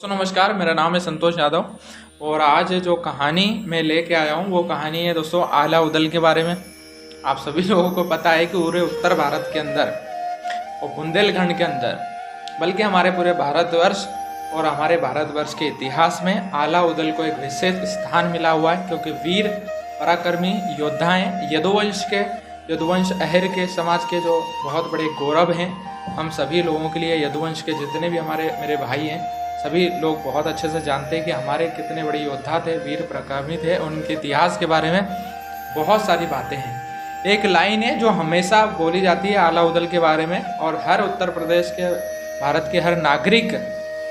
दोस्तों नमस्कार, मेरा नाम है संतोष यादव और आज जो कहानी मैं लेके आया हूँ वो कहानी है दोस्तों आला उदल के बारे में। आप सभी लोगों को पता है कि पूरे उत्तर भारत के अंदर और बुंदेलखंड के अंदर बल्कि हमारे पूरे भारतवर्ष और हमारे भारतवर्ष के इतिहास में आला उदल को एक विशेष स्थान मिला हुआ है, क्योंकि वीर पराक्रमी योद्धा हैं। यदुवंश अहिर के समाज के जो बहुत बड़े गौरव हैं। हम सभी लोगों के लिए यदुवंश के जितने भी मेरे भाई हैं सभी लोग बहुत अच्छे से जानते हैं कि हमारे कितने बड़े योद्धा थे, वीर पराक्रमी थे। उनके इतिहास के बारे में बहुत सारी बातें हैं। एक लाइन है जो हमेशा बोली जाती है आला उदल के बारे में, और हर उत्तर प्रदेश के भारत के हर नागरिक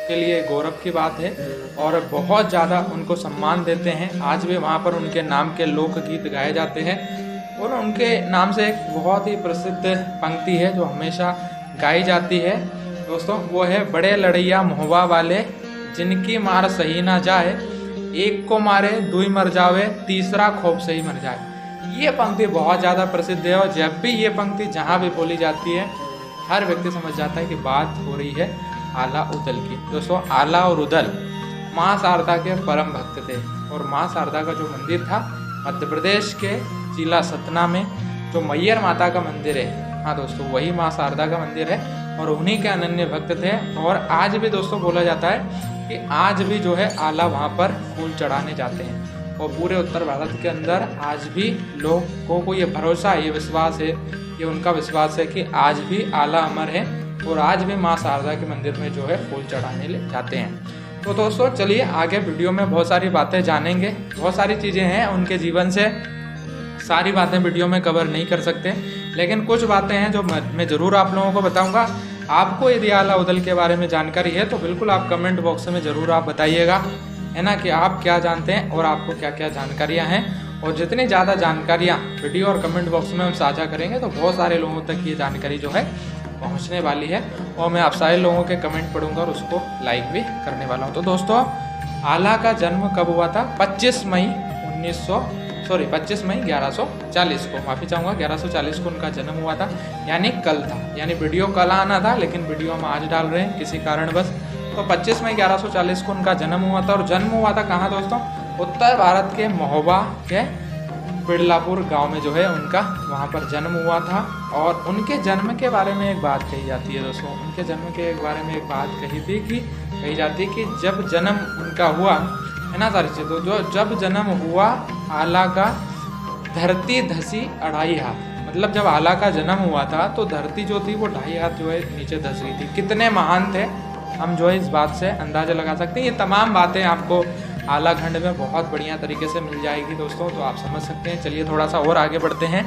के लिए गौरव की बात है और बहुत ज़्यादा उनको सम्मान देते हैं। आज भी वहाँ पर उनके नाम के लोकगीत गाए जाते हैं और उनके नाम से एक बहुत ही प्रसिद्ध पंक्ति है जो हमेशा गाई जाती है दोस्तों, वो है बड़े लड़ैया मोहबा वाले जिनकी मार सही ना जाए, एक को मारे दुई मर जावे, तीसरा खौफ से ही मर जाए। ये पंक्ति बहुत ज़्यादा प्रसिद्ध है और जब भी ये पंक्ति जहाँ भी बोली जाती है हर व्यक्ति समझ जाता है कि बात हो रही है आला उदल की। दोस्तों आला और उदल माँ शारदा के परम भक्त थे और माँ शारदा का जो मंदिर था मध्य प्रदेश के जिला सतना में जो मैयर माता का मंदिर है, हाँ दोस्तों वही माँ शारदा का मंदिर है और उन्हीं के अनन्य भक्त थे। और आज भी दोस्तों बोला जाता है कि आज भी जो है आला वहाँ पर फूल चढ़ाने जाते हैं और पूरे उत्तर भारत के अंदर आज भी लोगों को ये भरोसा है, ये विश्वास है, ये उनका विश्वास है कि आज भी आला अमर है और आज भी माँ शारदा के मंदिर में जो है फूल चढ़ाने ले जाते हैं। तो दोस्तों चलिए आगे वीडियो में बहुत सारी बातें जानेंगे। बहुत सारी चीज़ें हैं उनके जीवन से, सारी बातें वीडियो में कवर नहीं कर सकते, लेकिन कुछ बातें हैं जो मैं ज़रूर आप लोगों को बताऊंगा। आपको यदि आला उदल के बारे में जानकारी है तो बिल्कुल आप कमेंट बॉक्स में ज़रूर आप बताइएगा, है ना, कि आप क्या जानते हैं और आपको क्या क्या जानकारियां हैं। और जितनी ज़्यादा जानकारियां वीडियो और कमेंट बॉक्स में हम साझा करेंगे तो बहुत सारे लोगों तक ये जानकारी जो है पहुँचने वाली है और मैं आप सारे लोगों के कमेंट पढ़ूँगा और उसको लाइक भी करने वाला हूँ। तो दोस्तों आला का जन्म कब हुआ था? 25 मई 1140 को, माफ़ी चाहूँगा, 1140 को उनका जन्म हुआ था, यानी कल था। यानी वीडियो कल आना था लेकिन वीडियो हम आज डाल रहे हैं किसी कारणवश। तो 25 मई 1140 को उनका जन्म हुआ था और जन्म हुआ था कहाँ दोस्तों? उत्तर भारत के महोबा के बिड़लापुर गांव में जो है उनका वहाँ पर जन्म हुआ था। और उनके जन्म के बारे में एक बात कही जाती है दोस्तों, उनके जन्म के बारे में एक बात कही जाती है कि जब जन्म उनका हुआ है ना सारी चीज़, तो जो जब जन्म हुआ आला का धरती धसी 2.5 हाथ, मतलब जब आला का जन्म हुआ था तो धरती जो थी वो 2.5 हाथ जो है नीचे धस गई थी। कितने महान थे हम जो है इस बात से अंदाज़ा लगा सकते हैं। ये तमाम बातें आपको आला खंड में बहुत बढ़िया तरीके से मिल जाएगी दोस्तों, तो आप समझ सकते हैं। चलिए थोड़ा सा और आगे बढ़ते हैं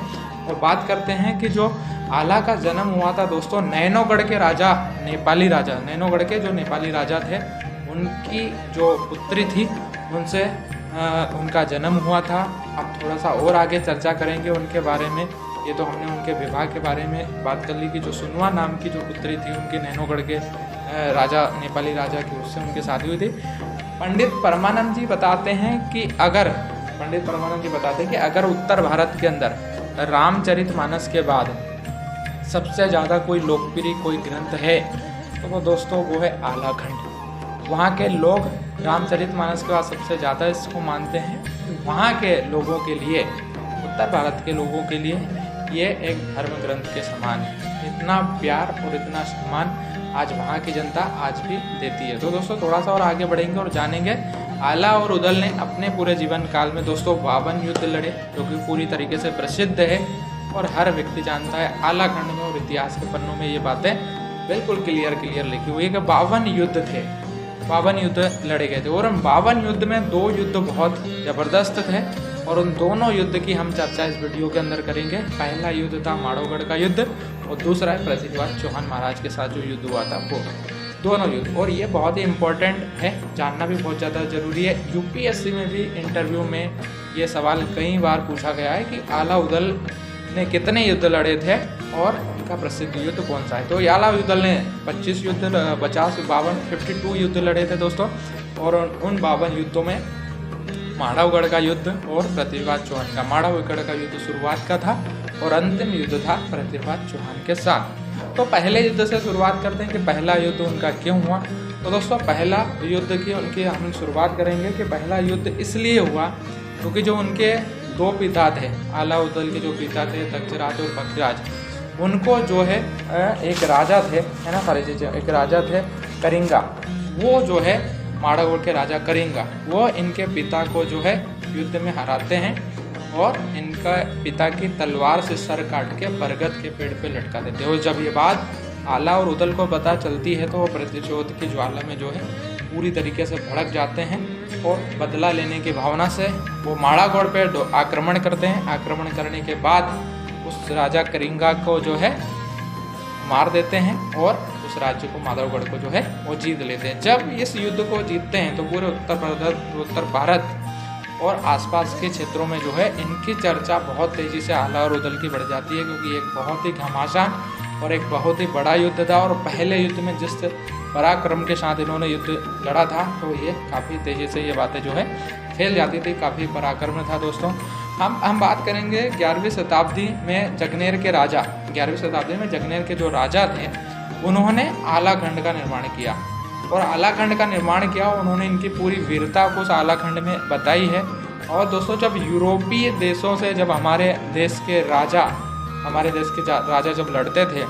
और बात करते हैं कि जो आला का जन्म हुआ था दोस्तों नैनोगढ़ के राजा, नैनोगढ़ के जो नेपाली राजा थे उनकी जो पुत्री थी उनसे उनका जन्म हुआ था। अब थोड़ा सा और आगे चर्चा करेंगे उनके बारे में। ये तो हमने उनके विवाह के बारे में बात कर ली कि जो सुनवा नाम की जो पुत्री थी उनके नैनोगढ़ के राजा, नेपाली राजा की, उससे उनकी शादी हुई थी। पंडित परमानंद जी बताते हैं कि अगर उत्तर भारत के अंदर रामचरितमानस के बाद सबसे ज़्यादा कोई लोकप्रिय कोई ग्रंथ है तो वो दोस्तों वो है आला खंड। वहाँ के लोग रामचरितमानस के बाद सबसे ज़्यादा इसको मानते हैं। वहाँ के लोगों के लिए, उत्तर भारत के लोगों के लिए ये एक धर्म ग्रंथ के समान है। इतना प्यार और इतना सम्मान आज वहाँ की जनता आज भी देती है। तो दोस्तों थोड़ा सा और आगे बढ़ेंगे और जानेंगे आला और उदल ने अपने पूरे जीवन काल में दोस्तों 52 युद्ध लड़े, जो कि पूरी तरीके से प्रसिद्ध है और हर व्यक्ति जानता है। आला खंड में और इतिहास के पन्नों में ये बातें बिल्कुल क्लियर लिखी हुई है कि 52 युद्ध थे, 52 युद्ध लड़े गए थे। और उन 52 युद्ध में 2 युद्ध बहुत ज़बरदस्त थे और उन दोनों युद्ध की हम चर्चा इस वीडियो के अंदर करेंगे। पहला युद्ध था माड़ोगढ़ का युद्ध और दूसरा है पृथ्वीराज चौहान महाराज के साथ जो युद्ध हुआ था वो, दोनों युद्ध। और ये बहुत ही इम्पोर्टेंट है, जानना भी बहुत ज़्यादा ज़रूरी है। यूपीएससी में भी इंटरव्यू में ये सवाल कई बार पूछा गया है कि आला उदल ने कितने युद्ध लड़े थे और उनका प्रसिद्ध युद्ध कौन सा है। तो आला उदल ने 25 युद्ध 52 युद्ध लड़े थे दोस्तों। और उन 52 युद्धों में माड़ोगढ़ का युद्ध और पृथ्वीराज चौहान का, माड़ोगढ़ का युद्ध शुरुआत का था और अंतिम युद्ध था पृथ्वीराज चौहान के साथ। तो पहले युद्ध से शुरुआत करते हैं कि पहला युद्ध उनका क्यों हुआ। तो दोस्तों पहला युद्ध की उनकी हम शुरुआत करेंगे कि पहला युद्ध इसलिए हुआ क्योंकि जो उनके दो पिता थे, अलाउद्दीन के जो पिता थे तक्षराज और पक्षराज, उनको जो है एक राजा थे, है ना सारी चीज़ें, एक राजा थे करिंगा, वो जो है माड़ागोड़ के राजा करिंगा, वो इनके पिता को जो है युद्ध में हराते हैं और इनका पिता की तलवार से सर काट के बरगद के पेड़ पे लटका देते हैं। और जब ये बात आला और उदल को पता चलती है तो वो प्रतिशोध की ज्वाला में जो है पूरी तरीके से भड़क जाते हैं और बदला लेने की भावना से वो माड़ागोड़ पे आक्रमण करते हैं। आक्रमण करने के बाद उस राजा करिंगा को जो है मार देते हैं और उस राज्य को माधवगढ़ को जो है वो जीत लेते हैं। जब इस युद्ध को जीतते हैं तो पूरे उत्तर भारत और आसपास के क्षेत्रों में जो है इनकी चर्चा बहुत तेज़ी से आला और उदल की बढ़ जाती है, क्योंकि एक बहुत ही घमासान और एक बहुत ही बड़ा युद्ध था और पहले युद्ध में जिस पराक्रम के साथ इन्होंने युद्ध लड़ा था तो ये काफ़ी तेज़ी से ये बातें जो है फैल जाती थी, काफ़ी पराक्रम था दोस्तों। हम बात करेंगे 11वीं शताब्दी में जगनेर के राजा, 11वीं शताब्दी में जगनेर के जो राजा थे उन्होंने आलाखंड का निर्माण किया और आलाखंड का निर्माण किया। उन्होंने इनकी पूरी वीरता को उस आलाखंड में बताई है। और दोस्तों जब यूरोपीय देशों से जब हमारे देश के राजा जब लड़ते थे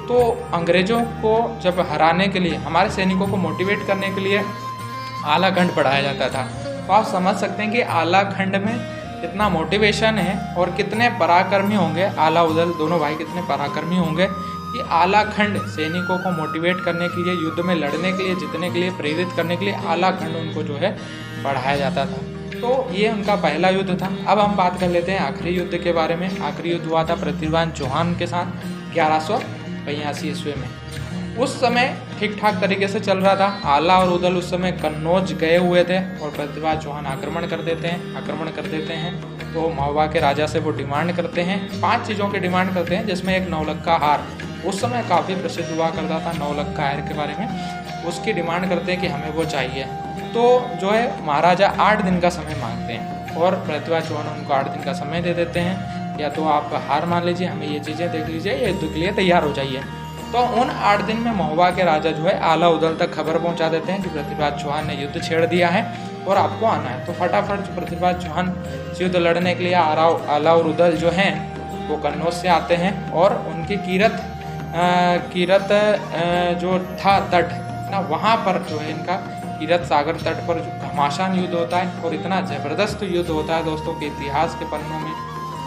तो अंग्रेज़ों को जब हराने के लिए, हमारे सैनिकों को मोटिवेट करने के लिए आलाखंड पढ़ाया जाता था। तो आप समझ सकते हैं कि आलाखंड में कितना मोटिवेशन है और कितने पराक्रमी होंगे आला उदल दोनों भाई, कितने पराक्रमी होंगे कि आलाखंड सैनिकों को मोटिवेट करने के लिए, युद्ध में लड़ने के लिए, जीतने के लिए, प्रेरित करने के लिए आलाखंड उनको जो है पढ़ाया जाता था। तो ये उनका पहला युद्ध था। अब हम बात कर लेते हैं आखिरी युद्ध के बारे में। आखिरी युद्ध हुआ था पृथ्वीराज चौहान के साथ 1182 ईस्वी में। उस समय ठीक ठाक तरीके से चल रहा था। आला और उदल उस समय कन्नौज गए हुए थे और पृथ्वीराज चौहान आक्रमण कर देते हैं। तो महुआ के राजा से वो डिमांड करते हैं, 5 चीज़ों की डिमांड करते हैं, जिसमें एक नौलक्खा हार उस समय काफ़ी प्रसिद्ध हुआ करता था, नौलक्खा हार के बारे में उसकी डिमांड करते हैं कि हमें वो चाहिए। तो जो है महाराजा 8 दिन का समय मांगते हैं और पृथ्वीराज चौहान उनको 8 दिन का समय दे देते हैं, या तो आप हार मान लीजिए, हमें ये चीज़ें देख लीजिए, ये युद्ध के लिए तैयार हो जाइए। तो उन 8 दिन में महुआ के राजा जो है आला उदल तक खबर पहुंचा देते हैं कि पृथ्वीराज चौहान ने युद्ध छेड़ दिया है और आपको आना है। तो फटाफट पृथ्वीराज चौहान से युद्ध लड़ने के लिए आला और उदल जो हैं वो कन्नौज से आते हैं और उनकी कीरत जो था तट ना, वहाँ पर जो है इनका कीरत सागर तट पर जो घमासान युद्ध होता है और इतना ज़बरदस्त युद्ध होता है दोस्तों के इतिहास के पन्नों में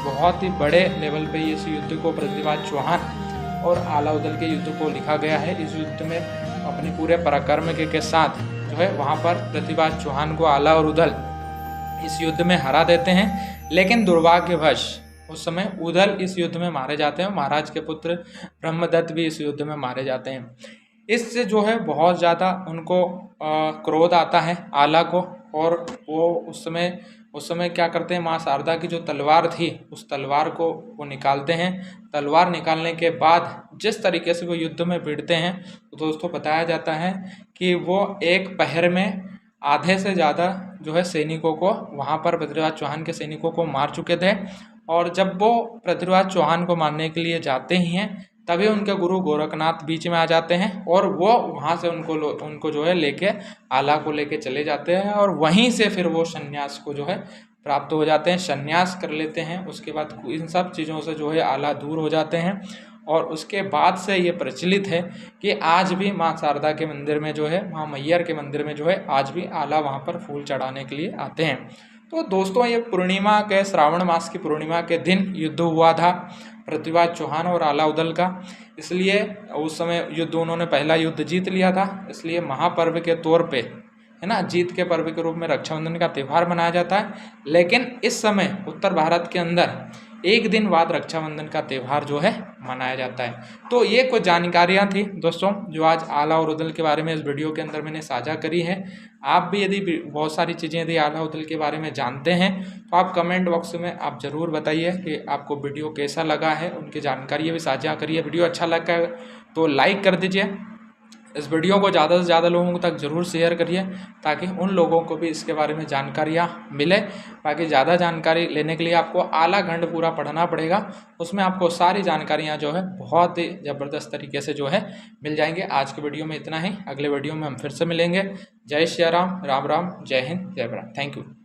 बहुत ही बड़े लेवल पे इस युद्ध को पृथ्वीराज चौहान और आला उदल के युद्ध को लिखा गया है। इस युद्ध में अपने पूरे पराक्रम के साथ जो है वहाँ पर पृथ्वीराज चौहान को आला और उदल इस युद्ध में हरा देते हैं। लेकिन दुर्भाग्यवश उस समय उदल इस युद्ध में मारे जाते हैं। महाराज के पुत्र ब्रह्मदत्त भी इस युद्ध में मारे जाते हैं। इससे जो है बहुत ज़्यादा उनको क्रोध आता है आला को, और वो उस समय क्या करते हैं, माँ शारदा की जो तलवार थी उस तलवार को वो निकालते हैं। तलवार निकालने के बाद जिस तरीके से वो युद्ध में भिड़ते हैं तो दोस्तों बताया जाता है कि वो एक पहर में आधे से ज़्यादा जो है सैनिकों को, वहाँ पर पृथ्वीराज चौहान के सैनिकों को मार चुके थे। और जब वो पृथ्वीराज चौहान को मारने के लिए जाते ही हैं तभी उनके गुरु गोरखनाथ बीच में आ जाते हैं और वो वहाँ से उनको जो है लेके आला को लेके चले जाते हैं और वहीं से फिर वो संन्यास को जो है प्राप्त हो जाते हैं, संन्यास कर लेते हैं। उसके बाद इन सब चीज़ों से जो है आला दूर हो जाते हैं और उसके बाद से ये प्रचलित है कि आज भी माँ शारदा के मंदिर में जो है, माँ मैयर के मंदिर में जो है आज भी आला वहाँ पर फूल चढ़ाने के लिए आते हैं। तो दोस्तों ये पूर्णिमा के, श्रावण मास की पूर्णिमा के दिन युद्ध हुआ था पृथ्वीराज चौहान और आला उदल का। इसलिए उस समय युद्ध उन्होंने पहला युद्ध जीत लिया था, इसलिए महापर्व के तौर पे, है ना, जीत के पर्व के रूप में रक्षाबंधन का त्यौहार मनाया जाता है। लेकिन इस समय उत्तर भारत के अंदर एक दिन बाद रक्षाबंधन का त्यौहार जो है मनाया जाता है। तो ये कुछ जानकारियाँ थी दोस्तों जो आज आला और उदल के बारे में इस वीडियो के अंदर मैंने साझा करी है। आप भी यदि बहुत सारी चीज़ें यदि आला उदल के बारे में जानते हैं तो आप कमेंट बॉक्स में आप ज़रूर बताइए कि आपको वीडियो कैसा लगा है, उनकी जानकारी भी साझा करिए। वीडियो अच्छा लगा तो लाइक कर दीजिए, इस वीडियो को ज़्यादा से ज़्यादा लोगों तक ज़रूर शेयर करिए ताकि उन लोगों को भी इसके बारे में जानकारियाँ मिले। बाकी ज़्यादा जानकारी लेने के लिए आपको आला खंड पूरा पढ़ना पड़ेगा, उसमें आपको सारी जानकारियाँ जो है बहुत ही ज़बरदस्त तरीके से जो है मिल जाएंगे। आज के वीडियो में इतना ही, अगले वीडियो में हम फिर से मिलेंगे। जय श्री राम, राम राम, जय हिंद, जय भारत। Thank you.